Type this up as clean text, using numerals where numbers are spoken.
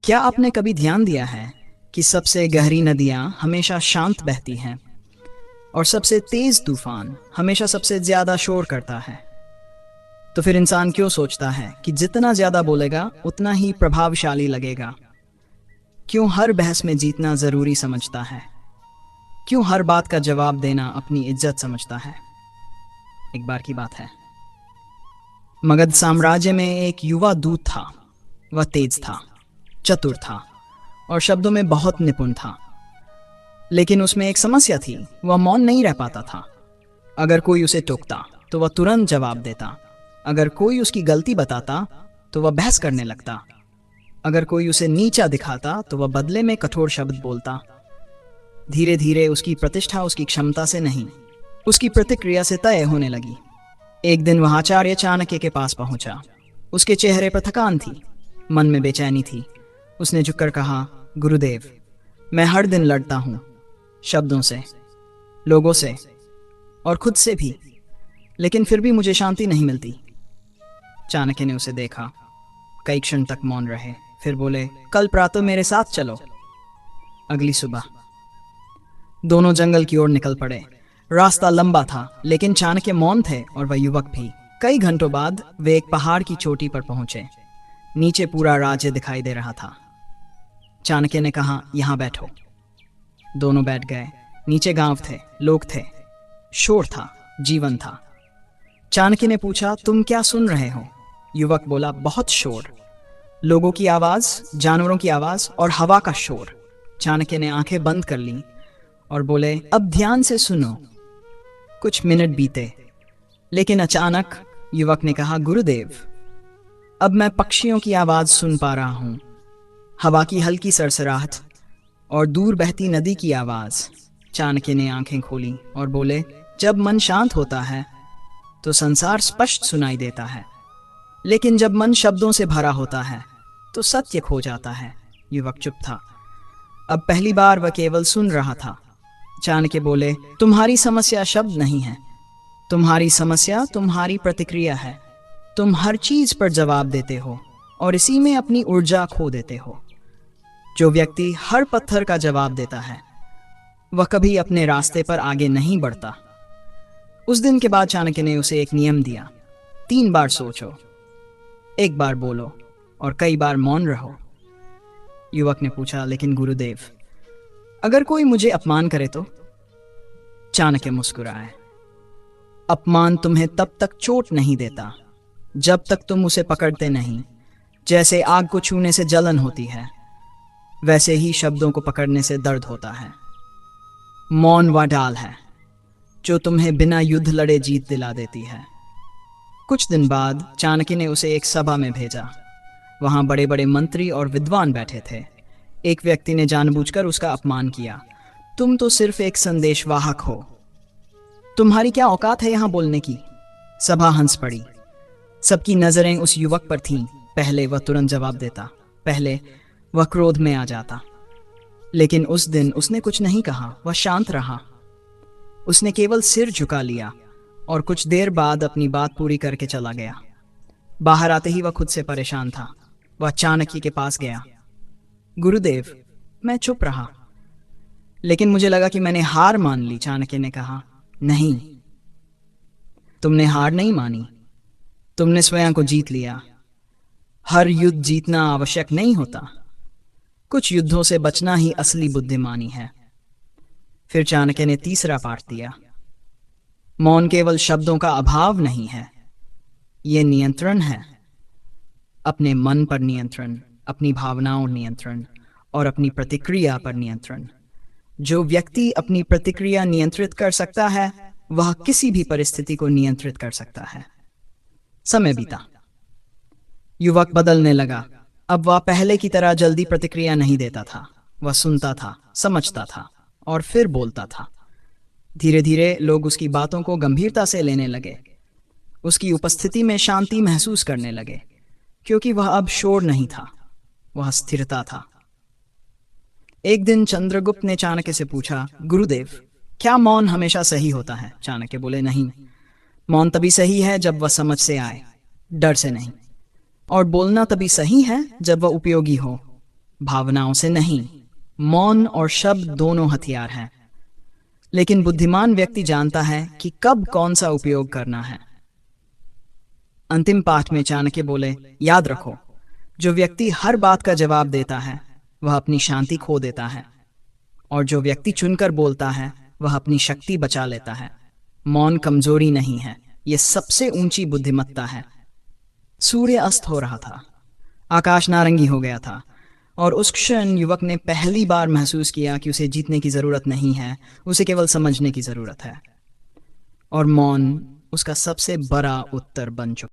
क्या आपने कभी ध्यान दिया है कि सबसे गहरी नदियां हमेशा शांत बहती हैं और सबसे तेज तूफान हमेशा सबसे ज्यादा शोर करता है? तो फिर इंसान क्यों सोचता है कि जितना ज्यादा बोलेगा उतना ही प्रभावशाली लगेगा? क्यों हर बहस में जीतना जरूरी समझता है? क्यों हर बात का जवाब देना अपनी इज्जत समझता है? एक बार की बात है, मगध साम्राज्य में एक युवा दूत था। वह तेज था, चतुर था और शब्दों में बहुत निपुण था। लेकिन उसमें एक समस्या थी, वह मौन नहीं रह पाता था। अगर कोई उसे टोकता तो वह तुरंत जवाब देता। अगर कोई उसकी गलती बताता तो वह बहस करने लगता। अगर कोई उसे नीचा दिखाता तो वह बदले में कठोर शब्द बोलता। धीरे धीरे उसकी प्रतिष्ठा उसकी क्षमता से नहीं, उसकी प्रतिक्रिया से तय होने लगी। एक दिन वह आचार्य चाणक्य के पास पहुंचा। उसके चेहरे पर थकान थी, मन में बेचैनी थी। उसने झुककर कहा, गुरुदेव, मैं हर दिन लड़ता हूं, शब्दों से, लोगों से और खुद से भी, लेकिन फिर भी मुझे शांति नहीं मिलती। चाणक्य ने उसे देखा, कई क्षण तक मौन रहे, फिर बोले, कल प्रातः मेरे साथ चलो। अगली सुबह दोनों जंगल की ओर निकल पड़े। रास्ता लंबा था, लेकिन चाणक्य मौन थे और वह युवक भी। कई घंटों बाद वे एक पहाड़ की चोटी पर पहुंचे। नीचे पूरा राज्य दिखाई दे रहा था। चाणक्य ने कहा, यहां बैठो। दोनों बैठ गए। नीचे गांव थे, लोग थे, शोर था, जीवन था। चाणक्य ने पूछा, तुम क्या सुन रहे हो? युवक बोला, बहुत शोर, लोगों की आवाज, जानवरों की आवाज और हवा का शोर। चाणक्य ने आंखें बंद कर ली और बोले, अब ध्यान से सुनो। कुछ मिनट बीते, लेकिन अचानक युवक ने कहा, गुरुदेव, अब मैं पक्षियों की आवाज सुन पा रहा हूं, हवा की हल्की सरसराहट और दूर बहती नदी की आवाज। चाणक्य ने आंखें खोली और बोले, जब मन शांत होता है तो संसार स्पष्ट सुनाई देता है, लेकिन जब मन शब्दों से भरा होता है तो सत्य खो जाता है। युवक चुप था। अब पहली बार वह केवल सुन रहा था। चाणक्य बोले, तुम्हारी समस्या शब्द नहीं है, तुम्हारी समस्या तुम्हारी प्रतिक्रिया है। तुम हर चीज पर जवाब देते हो और इसी में अपनी ऊर्जा खो देते हो। जो व्यक्ति हर पत्थर का जवाब देता है वह कभी अपने रास्ते पर आगे नहीं बढ़ता। उस दिन के बाद चाणक्य ने उसे एक नियम दिया, 3 बार सोचो, 1 बार बोलो और कई बार मौन रहो। युवक ने पूछा, लेकिन गुरुदेव, अगर कोई मुझे अपमान करे तो? चाणक्य मुस्कुराए, अपमान तुम्हें तब तक चोट नहीं देता जब तक तुम उसे पकड़ते नहीं। जैसे आग को छूने से जलन होती है, वैसे ही शब्दों को पकड़ने से दर्द होता है। मौन वह ढाल है जो तुम्हें बिना युद्ध लड़े जीत दिला देती है। कुछ दिन बाद चाणक्य ने उसे एक सभा में भेजा। वहां बड़े बड़े मंत्री और विद्वान बैठे थे। एक व्यक्ति ने जानबूझकर उसका अपमान किया, तुम तो सिर्फ एक संदेशवाहक हो, तुम्हारी क्या औकात है यहां बोलने की? सभा हंस पड़ी। सबकी नजरें उस युवक पर थीं। पहले वह तुरंत जवाब देता, पहले वह क्रोध में आ जाता, लेकिन उस दिन उसने कुछ नहीं कहा। वह शांत रहा। उसने केवल सिर झुका लिया और कुछ देर बाद अपनी बात पूरी करके चला गया। बाहर आते ही वह खुद से परेशान था। वह चाणक्य के पास गया, गुरुदेव, मैं चुप रहा, लेकिन मुझे लगा कि मैंने हार मान ली। चाणक्य ने कहा, नहीं, तुमने हार नहीं मानी, तुमने स्वयं को जीत लिया। हर युद्ध जीतना आवश्यक नहीं होता, कुछ युद्धों से बचना ही असली बुद्धिमानी है। फिर चाणक्य ने तीसरा पाठ दिया, मौन केवल शब्दों का अभाव नहीं है, ये नियंत्रण है। अपने मन पर नियंत्रण, अपनी भावनाओं नियंत्रण और अपनी प्रतिक्रिया पर नियंत्रण। जो व्यक्ति अपनी प्रतिक्रिया नियंत्रित कर सकता है वह किसी भी परिस्थिति को नियंत्रित कर सकता है। समय बीता, युवक बदलने लगा। अब वह पहले की तरह जल्दी प्रतिक्रिया नहीं देता था। वह सुनता था, समझता था और फिर बोलता था। धीरे धीरे लोग उसकी बातों को गंभीरता से लेने लगे। उसकी उपस्थिति में शांति महसूस करने लगे, क्योंकि वह अब शोर नहीं था, वह स्थिरता था। एक दिन चंद्रगुप्त ने चाणक्य से पूछा, गुरुदेव, क्या मौन हमेशा सही होता है? चाणक्य बोले, नहीं, मौन तभी सही है जब वह समझ से आए, डर से नहीं। और बोलना तभी सही है जब वह उपयोगी हो, भावनाओं से नहीं। मौन और शब्द दोनों हथियार हैं, लेकिन बुद्धिमान व्यक्ति जानता है कि कब कौन सा उपयोग करना है। अंतिम पाठ में चाणक्य बोले, याद रखो, जो व्यक्ति हर बात का जवाब देता है वह अपनी शांति खो देता है, और जो व्यक्ति चुनकर बोलता है वह अपनी शक्ति बचा लेता है। मौन कमजोरी नहीं है, यह सबसे ऊंची बुद्धिमत्ता है। सूर्य अस्त हो रहा था, आकाश नारंगी हो गया था, और उस क्षण युवक ने पहली बार महसूस किया कि उसे जीतने की जरूरत नहीं है, उसे केवल समझने की जरूरत है। और मौन उसका सबसे बड़ा उत्तर बन चुका।